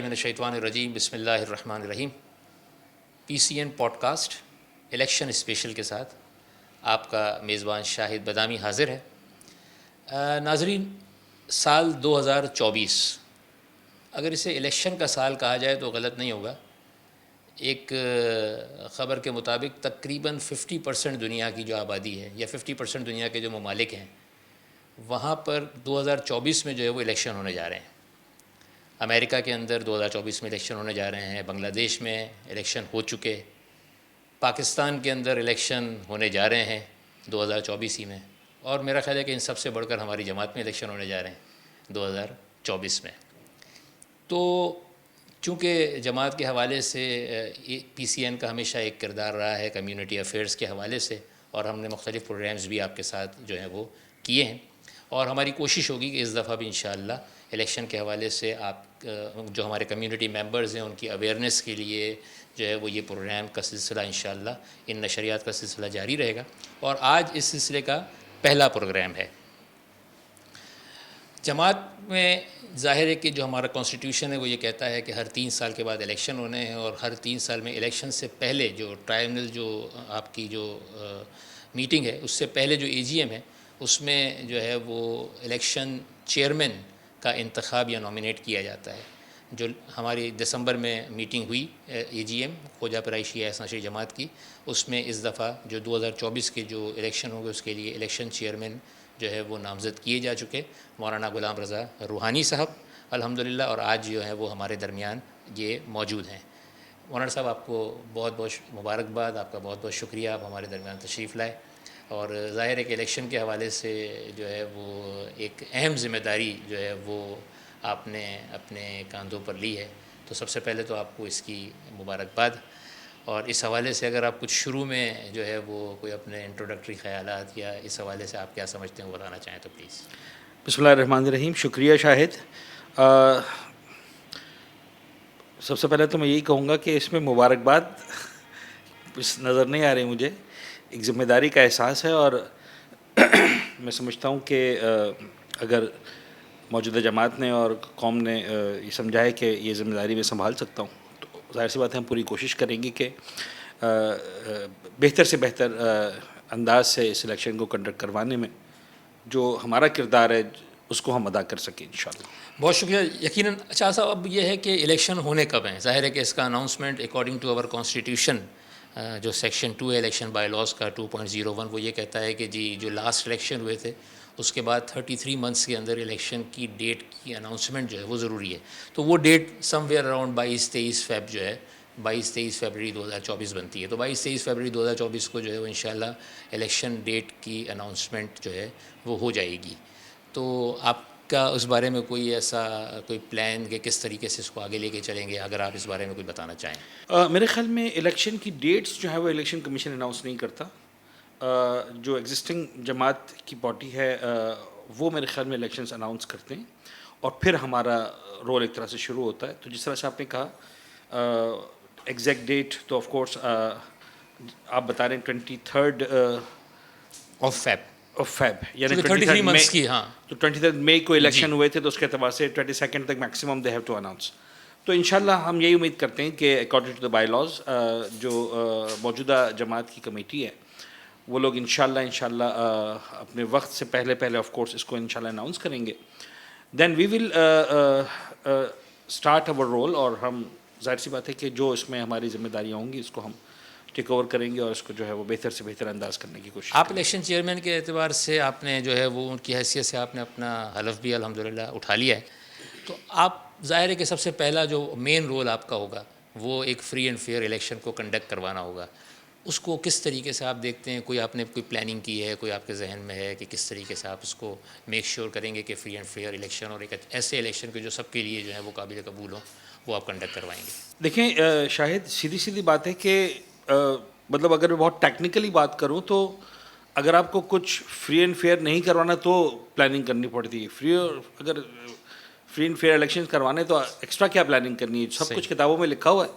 باللہ من الشیطان الرجیم بسم اللہ الرحمن الرحیم. P C N podcast election special کے ساتھ آپ کا میزبان شاہد بدامی حاضر ہے. ناظرین، سال 2024 اگر اسے الیکشن کا سال کہا جائے تو غلط نہیں ہوگا. ایک خبر کے مطابق تقریباً 50% دنیا کی جو آبادی ہے یا 50% دنیا کے جو ممالک ہیں وہاں پر 2024 میں جو ہے وہ الیکشن ہونے جا رہے ہیں. امریکہ کے اندر 2024 میں الیکشن ہونے جا رہے ہیں، بنگلہ دیش میں الیکشن ہو چکے، پاکستان کے اندر الیکشن ہونے جا رہے ہیں 2024 ہی میں، اور میرا خیال ہے کہ ان سب سے بڑھ کر ہماری جماعت میں الیکشن ہونے جا رہے ہیں 2024 میں. تو چونکہ جماعت کے حوالے سے پی سی این کا ہمیشہ ایک کردار رہا ہے کمیونٹی افیئرس کے حوالے سے، اور ہم نے مختلف پروگرامز بھی آپ کے ساتھ جو ہیں وہ کیے ہیں، اور ہماری کوشش ہوگی کہ اس دفعہ بھی انشاءاللہ الیکشن کے حوالے سے آپ جو ہمارے کمیونٹی ممبرز ہیں ان کی اویئرنیس کے لیے جو ہے وہ یہ پروگرام کا سلسلہ انشاءاللہ ان نشریات کا سلسلہ جاری رہے گا. اور آج اس سلسلے کا پہلا پروگرام ہے. جماعت میں ظاہر ہے کہ جو ہمارا کانسٹیٹیوشن ہے وہ یہ کہتا ہے کہ ہر 3 سال کے بعد الیکشن ہونے ہیں، اور ہر 3 سال میں الیکشن سے پہلے جو ٹرائبنل جو آپ کی جو میٹنگ ہے اس سے پہلے جو اے جی ایم ہے اس میں جو ہے وہ الیکشن چیئرمین کا انتخاب یا نامینیٹ کیا جاتا ہے. جو ہماری دسمبر میں میٹنگ ہوئی اے جی ایم خواجہ پرائی شیعہ احسان شریف جماعت کی، اس میں اس دفعہ جو 2024 کے جو الیکشن ہوں گے اس کے لیے الیکشن چیئرمین جو ہے وہ نامزد کیے جا چکے مولانا غلام رضا روحانی صاحب الحمدللہ، اور آج جو ہے وہ ہمارے درمیان یہ موجود ہیں. مولانا صاحب آپ کو بہت بہت مبارکباد، آپ کا بہت بہت شکریہ، آپ ہمارے درمیان تشریف لائے. اور ظاہر ہے کہ الیکشن کے حوالے سے جو ہے وہ ایک اہم ذمہ داری جو ہے وہ آپ نے اپنے کاندھوں پر لی ہے. تو سب سے پہلے تو آپ کو اس کی مبارکباد. اور اس حوالے سے اگر آپ کچھ شروع میں جو ہے وہ کوئی اپنے انٹروڈکٹری خیالات یا اس حوالے سے آپ کیا سمجھتے ہیں وہ بتانا چاہیں تو پلیز. بسم اللہ الرحمن الرحیم. شکریہ شاہد. سب سے پہلے تو میں یہی کہوں گا کہ اس میں مبارکباد اس نظر نہیں آ رہی مجھے، ایک ذمہ داری کا احساس ہے، اور میں سمجھتا ہوں کہ اگر موجودہ جماعت نے اور قوم نے یہ سمجھا ہے کہ یہ ذمہ داری میں سنبھال سکتا ہوں تو ظاہر سی بات ہے ہم پوری کوشش کریں گے کہ بہتر سے بہتر انداز سے اس الیکشن کو کنڈکٹ کروانے میں جو ہمارا کردار ہے اس کو ہم ادا کر سکیں انشاءاللہ. بہت شکریہ. یقیناً اچھا صاحب، اب یہ ہے کہ الیکشن ہونے کب ہیں؟ ظاہر ہے کہ اس کا اناؤنسمنٹ اکارڈنگ ٹو اور کانسٹیٹیوشن جو سیکشن 2 ہے الیکشن بائی لاز کا 2.01 وہ یہ کہتا ہے کہ جی جو لاسٹ الیکشن ہوئے تھے اس کے بعد 33 منتھس کے اندر الیکشن کی ڈیٹ کی اناؤنسمنٹ جو ہے وہ ضروری ہے. تو وہ date somewhere around 22-23 Feb جو ہے 22-23 فیبرری 2024 بنتی ہے. تو 22-23 فیبرری 2024 کو جو ہے وہ انشاءاللہ الیکشن ڈیٹ کی اناؤنسمنٹ جو ہے وہ ہو جائے گی. تو آپ کا اس بارے میں کوئی ایسا کوئی پلان کہ کس طریقے سے اس کو آگے لے کے چلیں گے، اگر آپ اس بارے میں کچھ بتانا چاہیں؟ میرے خیال میں الیکشن کی ڈیٹس جو ہے وہ الیکشن کمیشن اناؤنس نہیں کرتا. جو ایگزسٹنگ جماعت کی پارٹی ہے وہ میرے خیال میں الیکشنز اناؤنس کرتے ہیں، اور پھر ہمارا رول ایک طرح سے شروع ہوتا ہے. تو جس طرح سے آپ نے کہا ایگزیکٹ ڈیٹ تو آف کورس آپ بتا رہے ہیں 23 فیب یعنی 33 منتھس کی. ہاں، تو 23 مئی کو الیکشن ہوئے تھے تو اس کے اعتبار سے 22 تک maximum they have to announce. تو انشاءاللہ ہم یہی امید کرتے ہیں کہ according to the bylaws جو موجودہ جماعت کی کمیٹی ہے وہ لوگ انشاءاللہ اپنے وقت سے پہلے آف کورس اس کو انشاءاللہ اناؤنس کریں گے. دین وی ول اسٹارٹ اوور رول، اور ہم ظاہر سی بات ہے کہ جو اس میں ہماری ذمہ داریاں ہوں گی اس کو ہم ٹیک اوور کریں گے اور اس کو جو ہے وہ بہتر سے بہتر انداز کرنے کی کوشش. آپ الیکشن چیئرمین کے اعتبار سے آپ نے جو ہے وہ ان کی حیثیت سے آپ نے اپنا حلف بھی الحمدللہ اٹھا لیا ہے. تو آپ ظاہر ہے کہ سب سے پہلا جو مین رول آپ کا ہوگا وہ ایک فری اینڈ فیئر الیکشن کو کنڈکٹ کروانا ہوگا. اس کو کس طریقے سے آپ دیکھتے ہیں؟ کوئی آپ نے کوئی پلاننگ کی ہے، کوئی آپ کے ذہن میں ہے کہ کس طریقے سے آپ اس کو میک شیور کریں گے کہ فری اینڈ فیئر الیکشن اور ایک ایسے الیکشن کے جو سب کے لیے جو ہے وہ قابل قبول ہوں وہ آپ کنڈکٹ کروائیں گے؟ دیکھیں شاہد، سیدھی بات ہے کہ مطلب اگر میں بہت ٹیکنیکلی بات کروں تو اگر آپ کو کچھ فری اینڈ فیئر نہیں کروانا تو پلاننگ کرنی پڑتی ہے. اگر فری اینڈ فیئر الیکشن کروانے تو ایکسٹرا کیا پلاننگ کرنی ہے؟ سب کچھ کتابوں میں لکھا ہوا ہے.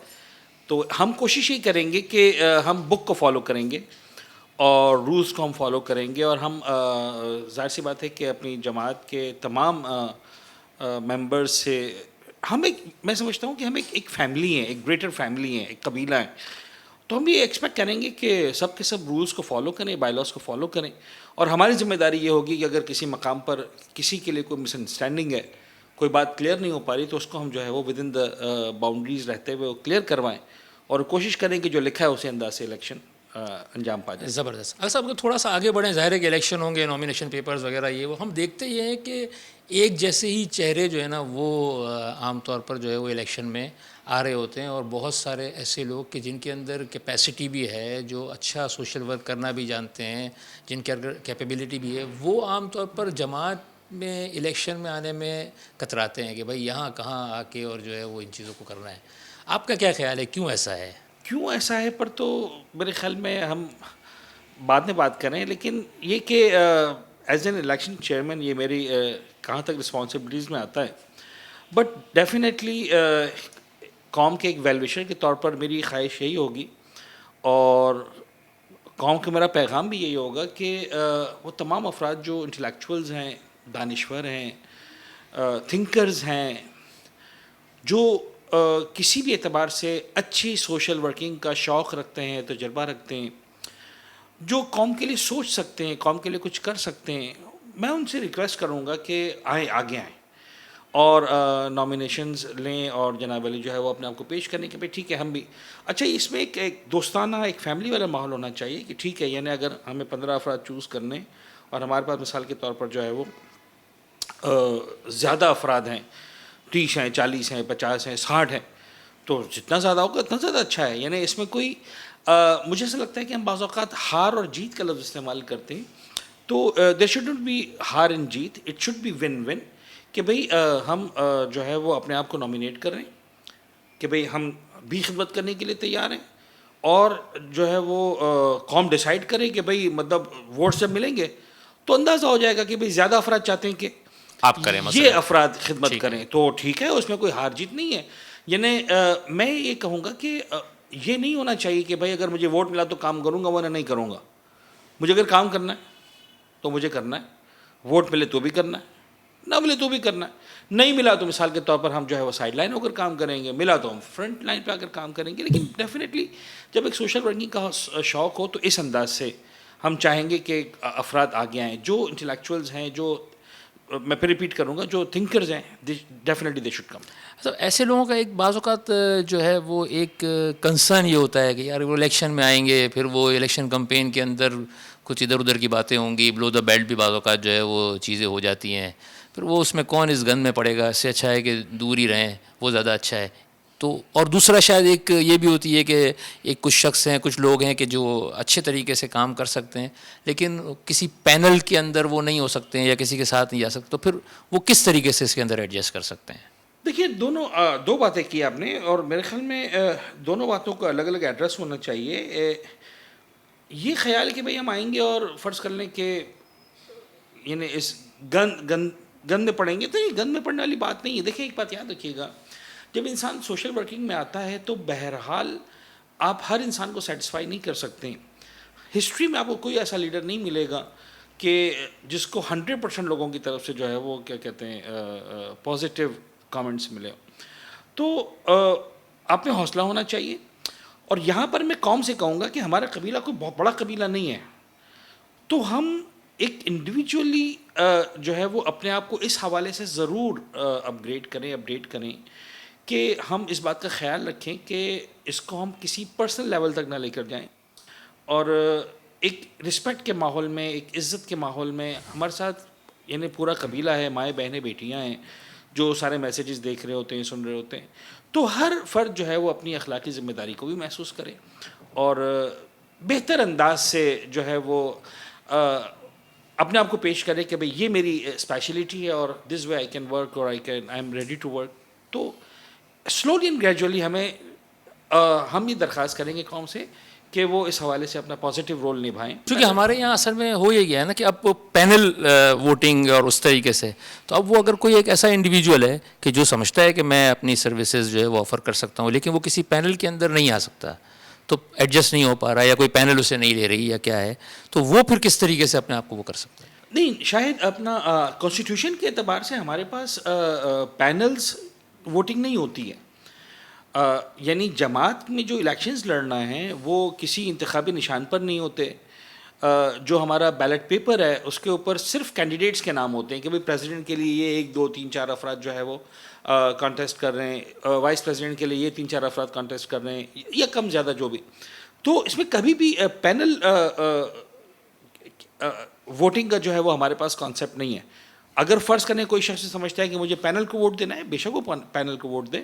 تو ہم کوشش ہی کریں گے کہ ہم بک کو فالو کریں گے اور رولز کو ہم فالو کریں گے، اور ہم ظاہر سی بات ہے کہ اپنی جماعت کے تمام ممبرز سے ہم ایک میں سمجھتا ہوں کہ ہم ایک فیملی ہیں, ایک گریٹر فیملی ہیں, ایک قبیلہ ہے, تو ہم یہ ایکسپیکٹ کریں گے کہ سب کے سب رولس کو فالو کریں, بائی لاس کو فالو کریں, اور ہماری ذمہ داری یہ ہوگی کہ اگر کسی مقام پر کسی کے لیے کوئی مس انڈرسٹینڈنگ ہے, کوئی بات کلیئر نہیں ہو پا رہی, تو اس کو ہم جو ہے وہ ود ان دا باؤنڈریز رہتے ہوئے وہ کلیئر کروائیں, اور کوشش کریں کہ جو لکھا ہے اسی انداز سے الیکشن انجام پا جائے. زبردست. اگر صاحب تھوڑا سا آگے بڑھیں, ظاہر ہے کہ الیکشن ہوں گے, نامینیشن پیپرز وغیرہ یہ وہ, ہم دیکھتے یہ ہیں کہ ایک جیسے ہی چہرے جو ہے نا وہ عام طور پر جو ہے وہ الیکشن میں آ رہے ہوتے ہیں, اور بہت سارے ایسے لوگ کہ جن کے اندر کیپیسٹی بھی ہے, جو اچھا سوشل ورک کرنا بھی جانتے ہیں, جن کے اندر کیپیبلٹی بھی ہے, وہ عام طور پر جماعت میں الیکشن میں آنے میں کتراتے ہیں کہ بھائی یہاں کہاں آ کے اور جو ہے وہ ان چیزوں کو کرنا ہے. آپ کا کیا خیال ہے, کیوں ایسا ہے؟ کیوں ایسا ہے پر تو میرے خیال میں ہم بعد میں بات کریں, لیکن یہ کہ ایز این الیکشن چیئرمین یہ میری کہاں تک رسپانسبلٹیز میں آتا ہے, بٹ ڈیفینیٹلی قوم کے ایک ویلویشر کے طور پر میری خواہش یہی ہوگی, اور قوم کا میرا پیغام بھی یہی ہوگا کہ وہ تمام افراد جو انٹلیکچوئلز ہیں, دانشور ہیں, تھنکرز ہیں, جو کسی بھی اعتبار سے اچھی سوشل ورکنگ کا شوق رکھتے ہیں, تجربہ رکھتے ہیں, جو قوم کے لیے سوچ سکتے ہیں, قوم کے لیے کچھ کر سکتے ہیں, میں ان سے ریکویسٹ کروں گا کہ آگے آئیں اور نامینیشنز لیں, اور جناب علی جو ہے وہ اپنے آپ کو پیش کرنے کہ بھائی ٹھیک ہے ہم بھی اچھا, اس میں ایک دوستانہ, ایک فیملی والا ماحول ہونا چاہیے کہ ٹھیک ہے, یعنی اگر ہمیں 15 افراد چوز کرنے اور ہمارے پاس مثال کے طور پر جو ہے وہ زیادہ افراد ہیں, 30 ہیں, 40 ہیں, 50 ہیں, 60 ہیں, تو جتنا زیادہ ہوگا اتنا زیادہ اچھا ہے. یعنی اس میں کوئی مجھے ایسا لگتا ہے کہ ہم بعض اوقات ہار اور جیت کا لفظ استعمال کرتے ہیں, تو دیر شوڈ ناٹ بی ہار اینڈ جیت, it should be win win, کہ بھئی ہم جو ہے وہ اپنے آپ کو نامینیٹ کر رہے ہیں کہ بھئی ہم بھی خدمت کرنے کے لیے تیار ہیں, اور جو ہے وہ قوم ڈیسائیڈ کرے کہ بھئی مطلب ووٹس جب ملیں گے تو اندازہ ہو جائے گا کہ بھئی زیادہ افراد چاہتے ہیں کہ آپ کریں یہ افراد خدمت کریں, تو ٹھیک ہے, اس میں کوئی ہار جیت نہیں ہے. یعنی میں یہ کہوں گا کہ یہ نہیں ہونا چاہیے کہ بھائی اگر مجھے ووٹ ملا تو کام کروں گا ورنہ نہیں کروں گا. مجھے اگر کام کرنا ہے تو مجھے کرنا ہے, ووٹ ملے تو بھی کرنا ہے, نہ ملے تو بھی کرنا ہے. نہیں ملا تو مثال کے طور پر ہم جو ہے وہ سائڈ لائن ہو کر کام کریں گے, ملا تو ہم فرنٹ لائن پہ آ کر کام کریں گے. لیکن ڈیفینیٹلی جب ایک سوشل ورکنگ کا شوق ہو تو اس انداز سے ہم چاہیں گے کہ افراد آگے آئیں, جو انٹلیکچوئلز ہیں, جو میں پھر ریپیٹ کروں گا, جو تھنکرز ہیں, ڈیفینیٹلی دے شوڈ کم. ایسے لوگوں کا ایک بعض اوقات جو ہے وہ ایک کنسرن یہ ہوتا ہے کہ یار وہ الیکشن میں آئیں گے, پھر وہ الیکشن کمپین کے اندر کچھ ادھر ادھر کی باتیں ہوں گی, بلو دا بیلٹ بھی بعض اوقات جو ہے وہ چیزیں ہو جاتی ہیں, پھر وہ اس میں کون اس گن میں پڑے گا, اس سے اچھا ہے کہ دور ہی رہیں, وہ زیادہ اچھا ہے. تو اور دوسرا شاید ایک یہ بھی ہوتی ہے کہ ایک کچھ شخص ہیں, کچھ لوگ ہیں کہ جو اچھے طریقے سے کام کر سکتے ہیں لیکن کسی پینل کے اندر وہ نہیں ہو سکتے ہیں یا کسی کے ساتھ نہیں جا سکتے, تو پھر وہ کس طریقے سے اس کے اندر ایڈجسٹ کر سکتے ہیں؟ دیکھیے دو باتیں کی آپ نے, اور میرے خیال میں دونوں باتوں کو الگ الگ ایڈریس ہونا چاہیے. یہ خیال کہ بھئی ہم آئیں گے اور فرض کر لیں کہ یعنی اس گن میں پڑیں گے, تو یہ گن میں پڑنے والی بات نہیں ہے. دیکھیں ایک بات یاد رکھیے گا, جب انسان سوشل ورکنگ میں آتا ہے تو بہرحال آپ ہر انسان کو سیٹسفائی نہیں کر سکتے. ہسٹری میں آپ کو کوئی ایسا لیڈر نہیں ملے گا کہ جس کو 100% لوگوں کی طرف سے جو ہے وہ کیا کہتے ہیں پازیٹیو کامنٹس ملے. تو آپ میں حوصلہ ہونا چاہیے, اور یہاں پر میں قوم سے کہوں گا کہ ہمارا قبیلہ کوئی بہت بڑا قبیلہ نہیں ہے, تو ہم ایک انڈیویجولی جو ہے وہ اپنے آپ کو اس حوالے سے ضرور اپگریڈ کریں, اپڈیٹ کریں کہ ہم اس بات کا خیال رکھیں کہ اس کو ہم کسی پرسنل لیول تک نہ لے کر جائیں, اور ایک رسپیکٹ کے ماحول میں, ایک عزت کے ماحول میں ہمارے ساتھ یعنی پورا قبیلہ ہے, مائیں بہنیں بیٹیاں ہیں جو سارے میسیجز دیکھ رہے ہوتے ہیں, سن رہے ہوتے ہیں. تو ہر فرد جو ہے وہ اپنی اخلاقی ذمہ داری کو بھی محسوس کرے اور بہتر انداز سے جو ہے وہ اپنے آپ کو پیش کرے کہ بھئی یہ میری اسپیشلٹی ہے اور دس وے آئی کین ورک اور I am ready to work. تو سلولی اینڈ گریجولی ہم یہ درخواست کریں گے قوم سے کہ وہ اس حوالے سے اپنا پازیٹیو رول نبھائیں. کیونکہ ہمارے یہاں اصل میں ہو یہ گیا ہے نا کہ اب پینل ووٹنگ اور اس طریقے سے, تو اب وہ اگر کوئی ایک ایسا انڈیویجول ہے کہ جو سمجھتا ہے کہ میں اپنی سروسز جو ہے وہ آفر کر سکتا ہوں, لیکن وہ کسی پینل کے اندر نہیں آ سکتا, تو ایڈجسٹ نہیں ہو پا رہا یا کوئی پینل اسے نہیں لے رہی یا کیا ہے, تو وہ پھر کس طریقے سے اپنے آپ کو وہ کر سکتا ہے؟ نہیں, شاید اپنا کانسٹیٹیوشن کے اعتبار سے ہمارے پاس پینلز ووٹنگ نہیں ہوتی ہے. یعنی جماعت میں جو الیکشنز لڑنا ہے وہ کسی انتخابی نشان پر نہیں ہوتے. جو ہمارا بیلٹ پیپر ہے اس کے اوپر صرف کینڈیڈیٹس کے نام ہوتے ہیں کہ بھئی پریزیڈنٹ کے لیے یہ 1 2 3 4 افراد جو ہے وہ کانٹیسٹ کر رہے ہیں, وائس پریزیڈنٹ کے لیے یہ 3 4 افراد کانٹیسٹ کر رہے ہیں, یا کم زیادہ جو بھی. تو اس میں کبھی بھی پینل ووٹنگ کا جو ہے وہ ہمارے پاس کانسیپٹ نہیں ہے. اگر فرض کریں کوئی شخص سمجھتا ہے کہ مجھے پینل کو ووٹ دینا ہے, بے شک وہ پینل کو ووٹ دے.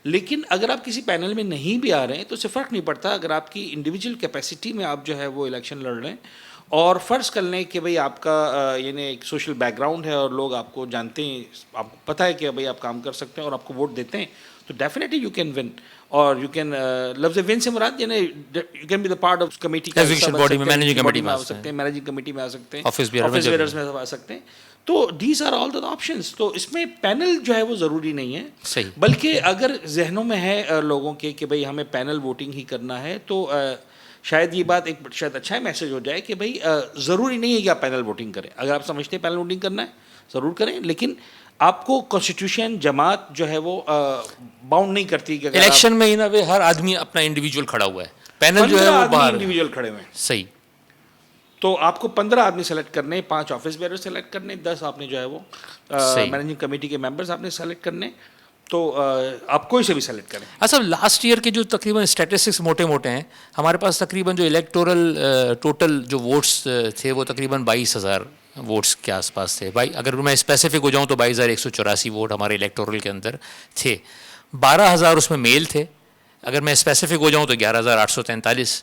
لیکن اگر آپ کسی پینل میں نہیں بھی آ رہے ہیں تو اس سے فرق نہیں پڑتا. اگر آپ کی انڈیویجول کیپیسٹی میں آپ جو ہے وہ الیکشن لڑ رہے ہیں, اور فرض کر لیں کہ بھئی آپ کا یعنی ایک سوشل بیک گراؤنڈ ہے اور لوگ آپ کو جانتے ہیں, آپ کو پتہ ہے کہ بھئی آپ کام کر سکتے ہیں اور آپ کو ووٹ دیتے ہیں, تو ڈیفینیٹلی یو کین ون. اور یو کین لفظ ون سے مراد یعنی you can be the part of committee کا باڈی میں, مینیجنگ کمیٹی میں آ سکتے ہیں, مینیجنگ کمیٹی میں آ سکتے ہیں, آفس بیئررز میں آ سکتے ہیں. تو these are all the options. تو اس میں پینل جو ہے وہ ضروری نہیں ہے. صحیح. بلکہ اگر ذہنوں میں ہے لوگوں کے کہ بھئی ہمیں پینل ووٹنگ ہی کرنا ہے, تو شاید یہ بات ایک شاید اچھا میسج ہو جائے کہ بھئی ضروری نہیں ہے کہ آپ پینل ووٹنگ کریں. اگر آپ سمجھتے ہیں پینل ووٹنگ کرنا ہے ضرور کریں, لیکن آپ کو کانسٹیٹیوشن جماعت جو ہے وہ باؤنڈ نہیں کرتی کہ الیکشن میں ہی نا ہر آدمی اپنا انڈیویجول کھڑا ہوا ہے, پینل جو ہے وہ باہر انڈیویجول کھڑے ہوئے ہیں. صحیح. تو آپ کو 15 آدمی سلیکٹ کرنے, 5 آفس بیئر سلیکٹ کرنے, 10 آپ نے جو ہے وہ مینیجنگ کمیٹی کے ممبرز آپ نے سلیکٹ کرنے. تو آپ کوئی سے بھی سلیکٹ کریں. اصل لاسٹ ایئر کے جو تقریباً اسٹیٹسٹکس موٹے موٹے ہیں ہمارے پاس, تقریباً جو الیکٹورل ٹوٹل جو ووٹس تھے وہ تقریباً 22,000 ووٹس کے آس پاس تھے. اگر میں اسپیسیفک ہو جاؤں تو 22,184 ووٹ ہمارے الیکٹورل کے اندر تھے. 12,000 اس میں میل تھے. اگر میں اسپیسیفک ہو جاؤں تو 11,843.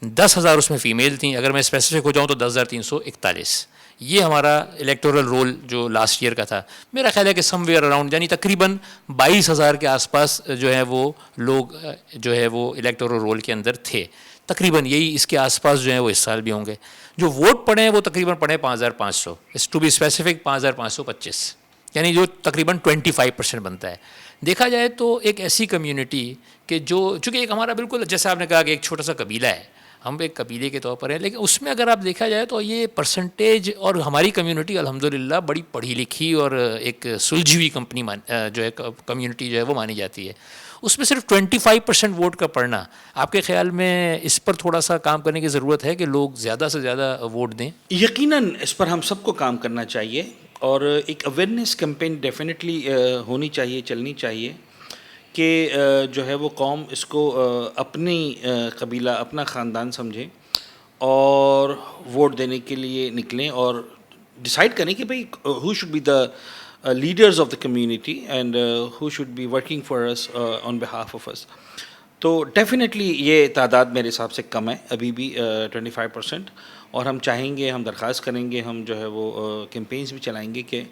10,000 اس میں فیمیل تھیں. اگر میں اسپیسیفک ہو جاؤں تو 10,341. یہ ہمارا الیکٹورل رول جو لاسٹ ایئر کا تھا. میرا خیال ہے کہ سم ویئر اراؤنڈ یعنی تقریباً 22,000 کے آس پاس جو ہے وہ لوگ جو ہے وہ الیکٹورل رول کے اندر تھے. تقریباً یہی اس کے آس پاس جو ہیں وہ اس سال بھی ہوں گے. جو ووٹ پڑے ہیں وہ تقریباً پڑے 5,500. اس ٹو بی اسپیسیفک 5,525, یعنی جو تقریباً 25% بنتا ہے. دیکھا جائے تو ایک ایسی کمیونٹی کہ جو چونکہ ایک ہمارا بالکل جیسے آپ نے کہا کہ ایک چھوٹا سا قبیلہ ہے, ہم ایک قبیلے کے طور پر ہیں, لیکن اس میں اگر آپ دیکھا جائے تو یہ پرسنٹیج, اور ہماری کمیونٹی الحمدللہ بڑی پڑھی لکھی اور ایک سلجھی ہوئی جو ہے کمیونٹی جو ہے وہ مانی جاتی ہے. اس میں صرف 25% ووٹ کا پڑنا, آپ کے خیال میں اس پر تھوڑا سا کام کرنے کی ضرورت ہے کہ لوگ زیادہ سے زیادہ ووٹ دیں؟ یقیناً اس پر ہم سب کو کام کرنا چاہیے, اور ایک اویئرنیس کیمپین ڈیفینیٹلی ہونی چاہیے, چلنی چاہیے کہ جو ہے وہ قوم اس کو اپنی قبیلہ, اپنا خاندان سمجھیں اور ووٹ دینے کے لیے نکلیں, اور ڈیسائیڈ کریں کہ بھئی who should be the leaders of the community and who should be working for us on behalf of us. تو ڈیفینیٹلی یہ تعداد میرے حساب سے کم ہے ابھی بھی 25%, اور ہم چاہیں گے, ہم درخواست کریں گے, ہم جو ہے وہ کیمپینز بھی چلائیں گے کہ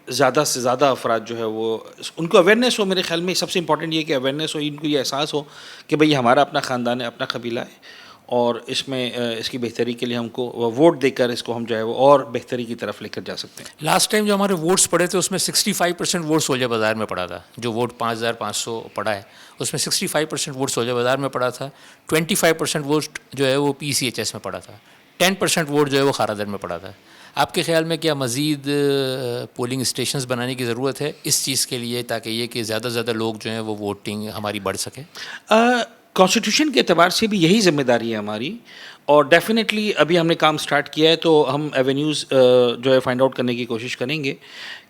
زیادہ سے زیادہ افراد جو ہے وہ ان کو اویئرنیس ہو. میرے خیال میں سب سے امپورٹنٹ یہ کہ اویئرنیس ہو, ان کو یہ احساس ہو کہ بھئی ہمارا اپنا خاندان ہے, اپنا قبیلہ ہے, اور اس میں اس کی بہتری کے لیے ہم کو ووٹ دے کر اس کو ہم جو ہے وہ اور بہتری کی طرف لے کر جا سکتے ہیں. لاسٹ ٹائم جو ہمارے ووٹس پڑے تھے اس میں 65% ووٹ سولجہ بازار میں پڑا تھا. جو ووٹ 5,500 پڑا ہے اس میں 65% ووٹ سولجہ بازار میں پڑا تھا. 25% ووٹ جو ہے وہ PCHS میں پڑا تھا. 10% ووٹ جو ہے وہ خارادر میں پڑا تھا. آپ کے خیال میں کیا مزید پولنگ اسٹیشنز بنانے کی ضرورت ہے اس چیز کے لیے, تاکہ یہ کہ زیادہ سے زیادہ لوگ جو ہیں وہ ووٹنگ ہماری بڑھ سکے؟ کانسٹیٹیوشن کے اعتبار سے بھی یہی ذمہ داری ہے ہماری, اور ڈیفینیٹلی ابھی ہم نے کام سٹارٹ کیا ہے, تو ہم ایونیوز جو ہے فائنڈ آؤٹ کرنے کی کوشش کریں گے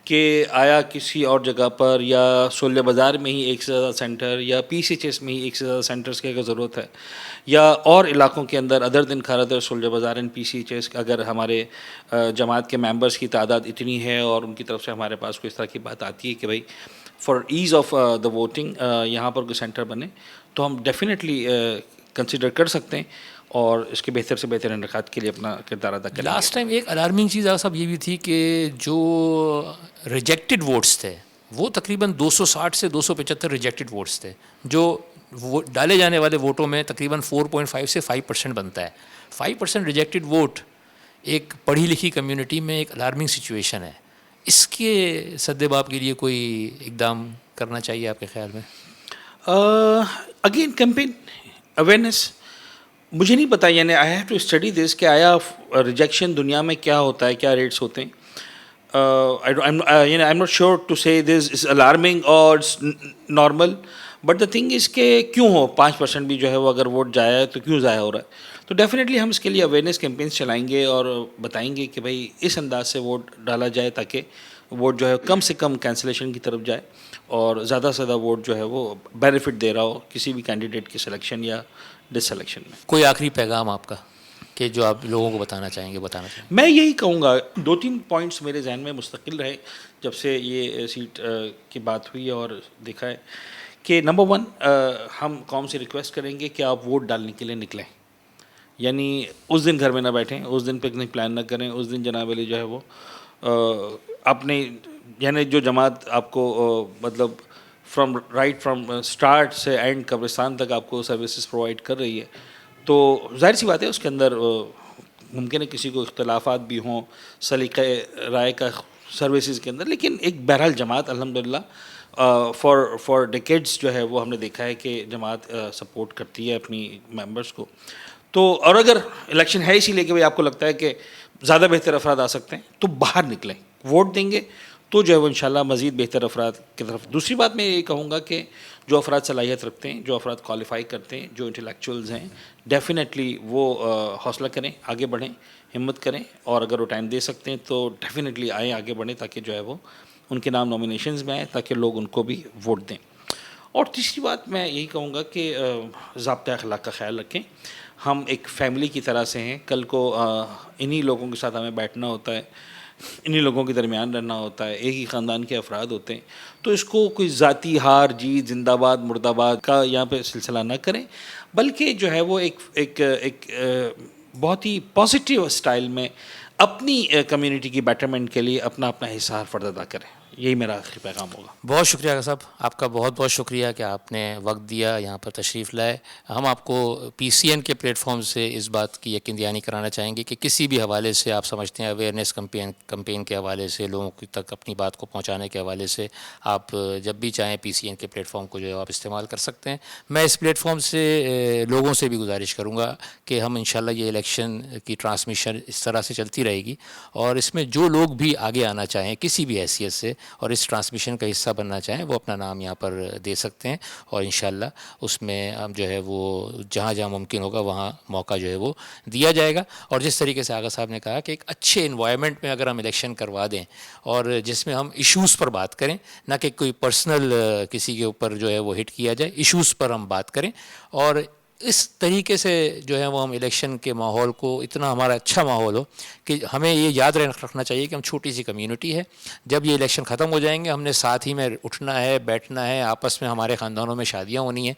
کہ آیا کسی اور جگہ پر یا سولہ بازار میں ہی ایک سے زیادہ سینٹر, یا PCHS میں ہی ایک سے زیادہ سینٹرز کی اگر ضرورت ہے, یا اور علاقوں کے اندر ادر دن کھارادر, سولجہ بازار اینڈ PCHS اگر ہمارے جماعت کے ممبرز کی تعداد اتنی ہے اور ان کی طرف سے ہمارے پاس کوئی اس طرح کی بات آتی ہے کہ بھائی far as of the voting یہاں پر کوئی سینٹر بنے, تو ہم ڈیفینیٹلی کنسیڈر کر سکتے ہیں اور اس کے بہتر سے بہتر انعقاد کے لیے اپنا کردار ادا کریں. لاسٹ ٹائم ایک الارمنگ چیز صاحب یہ بھی تھی کہ جو ریجیکٹڈ ووٹس تھے وہ تقریباً 260 سے 275 ریجیکٹڈ ووٹس تھے. جو ڈالے جانے والے ووٹوں میں تقریباً 4.5 سے 5% بنتا ہے. 5% ریجیکٹڈ ووٹ ایک پڑھی لکھی کمیونٹی میں ایک الارمنگ سچویشن ہے. اس کے سدباب کے لیے کوئی اقدام کرنا چاہیے آپ کے خیال میں؟ اگین کیمپین اویئرنیس, مجھے نہیں پتا, یعنی I have to study this کہ آیا ریجیکشن دنیا میں کیا ہوتا ہے, کیا ریٹس ہوتے ہیں. I'm not sure to say this is alarming or it's normal, but the thing is کہ کیوں ہو 5% بھی جو ہے وہ اگر ووٹ جایا ہے تو کیوں ضائع ہو رہا ہے. تو ڈیفینیٹلی ہم اس کے لیے اویئرنیس کیمپینس چلائیں گے اور بتائیں گے کہ بھائی اس انداز سے ووٹ ڈالا جائے تاکہ ووٹ جو ہے کم سے کم کینسلیشن کی طرف جائے اور زیادہ سے زیادہ ووٹ جو ہے وہ بینیفٹ دے رہا ہو کسی بھی کینڈیڈیٹ کی سلیکشن یا ڈس سلیکشن میں. کوئی آخری پیغام آپ کا کہ جو آپ لوگوں کو بتانا چاہیں گے؟ میں یہی کہوں گا 2-3 پوائنٹس میرے ذہن میں مستقل رہے جب سے یہ سیٹ کی بات ہوئی اور دیکھا ہے کہ نمبر 1 ہم قوم سے ریکویسٹ کریں گے کہ آپ ووٹ ڈالنے کے لیے نکلیں. یعنی اس دن گھر میں نہ بیٹھیں, اس دن پکنک پلان نہ کریں, اس دن جناب علی جو ہے وہ اپنے یعنی جو جماعت آپ کو مطلب فرام اسٹارٹ سے اینڈ قبرستان تک آپ کو سروسز پرووائڈ کر رہی ہے, تو ظاہر سی بات ہے اس کے اندر ممکن ہے کسی کو اختلافات بھی ہوں سلیقہ رائے کا سروسز کے اندر, لیکن ایک بہرحال جماعت الحمدللہ فار ڈیکیڈس جو ہے وہ ہم نے دیکھا ہے کہ جماعت سپورٹ کرتی ہے اپنی ممبرس کو. تو اور اگر الیکشن ہے اسی لیے کہ بھائی آپ کو لگتا ہے کہ زیادہ بہتر افراد آ سکتے ہیں تو باہر نکلیں, ووٹ دیں گے تو جو ہے وہ انشاءاللہ مزید بہتر افراد کی طرف. دوسری بات میں یہ کہوں گا کہ جو افراد صلاحیت رکھتے ہیں, جو افراد کوالیفائی کرتے ہیں, جو انٹلیکچوئلز ہیں, ڈیفینیٹلی وہ حوصلہ کریں, آگے بڑھیں, ہمت کریں, اور اگر وہ ٹائم دے سکتے ہیں تو ڈیفینیٹلی آئیں, آگے بڑھیں تاکہ جو ہے وہ ان کے نام نامینیشنز میں آئیں تاکہ لوگ ان کو بھی ووٹ دیں. اور تیسری بات میں یہی کہوں گا کہ ضابطۂ اخلاق کا خیال رکھیں. ہم ایک فیملی کی طرح سے ہیں, کل کو انہی لوگوں کے ساتھ ہمیں بیٹھنا ہوتا ہے, انہی لوگوں کے درمیان رہنا ہوتا ہے, ایک ہی خاندان کے افراد ہوتے ہیں, تو اس کو کوئی ذاتی ہار جیت زندہ باد مرد آباد کا یہاں پہ سلسلہ نہ کریں, بلکہ جو ہے وہ ایک بہت ہی پازیٹیو اسٹائل میں اپنی کمیونٹی کی بیٹرمنٹ کے لیے اپنا حصہ فرض ادا کریں. یہی میرا آخری پیغام ہوگا. بہت شکریہ ڈاکٹر صاحب, آپ کا بہت بہت شکریہ کہ آپ نے وقت دیا, یہاں پر تشریف لائے. ہم آپ کو PCN کے پلیٹ فارم سے اس بات کی یقین دہانی کرانا چاہیں گے کہ کسی بھی حوالے سے آپ سمجھتے ہیں اویئرنیس کمپین کے حوالے سے, لوگوں تک اپنی بات کو پہنچانے کے حوالے سے, آپ جب بھی چاہیں PCN کے پلیٹ فارم کو جو ہے آپ استعمال کر سکتے ہیں. میں اس پلیٹ فارم سے لوگوں سے بھی گزارش کروں گا کہ ہم انشاءاللہ یہ الیکشن کی ٹرانسمیشن اس طرح سے چلتی رہے گی, اور اس میں جو لوگ بھی آگے آنا چاہیں کسی بھی حیثیت سے اور اس ٹرانسمیشن کا حصہ بننا چاہیں وہ اپنا نام یہاں پر دے سکتے ہیں, اور انشاءاللہ اس میں ہم جو ہے وہ جہاں جہاں ممکن ہوگا وہاں موقع جو ہے وہ دیا جائے گا. اور جس طریقے سے آغا صاحب نے کہا کہ ایک اچھے انوائرمنٹ میں اگر ہم الیکشن کروا دیں اور جس میں ہم ایشوز پر بات کریں, نہ کہ کوئی پرسنل کسی کے اوپر جو ہے وہ ہٹ کیا جائے, ایشوز پر ہم بات کریں, اور اس طریقے سے جو ہے وہ ہم الیکشن کے ماحول کو اتنا ہمارا اچھا ماحول ہو کہ ہمیں یہ یاد رکھنا چاہیے کہ ہم چھوٹی سی کمیونٹی ہے. جب یہ الیکشن ختم ہو جائیں گے ہم نے ساتھ ہی میں اٹھنا ہے, بیٹھنا ہے, آپس میں ہمارے خاندانوں میں شادیاں ہونی ہیں.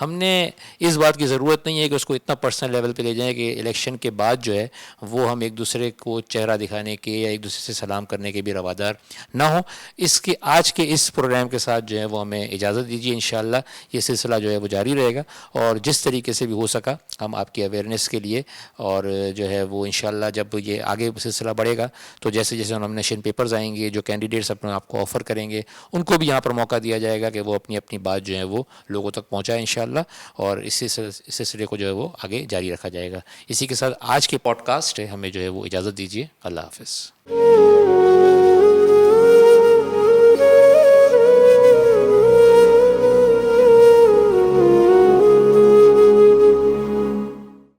ہم نے اس بات کی ضرورت نہیں ہے کہ اس کو اتنا پرسنل لیول پہ لے جائیں کہ الیکشن کے بعد جو ہے وہ ہم ایک دوسرے کو چہرہ دکھانے کے یا ایک دوسرے سے سلام کرنے کے بھی روادار نہ ہوں. اس کے آج کے اس پروگرام کے ساتھ جو ہے وہ ہمیں اجازت دیجیے. انشاءاللہ یہ سلسلہ جو ہے وہ جاری رہے گا, اور جس طریقے سے بھی ہو سکا ہم آپ کی اویئرنیس کے لیے, اور جو ہے وہ انشاءاللہ جب یہ آگے سلسلہ بڑھے گا تو جیسے جیسے نامینیشن پیپرز آئیں گے, جو کینڈیڈیٹس اپنے آپ کو آفر کریں گے, ان کو بھی یہاں پر موقع دیا جائے گا کہ وہ اپنی بات جو ہے وہ لوگوں تک پہنچائیں انشاءاللہ, اور اس سلسلے کو جو ہے وہ آگے جاری رکھا جائے گا. اسی کے ساتھ آج کے پوڈ کاسٹ ہمیں جو ہے وہ اجازت دیجیے. اللہ حافظ.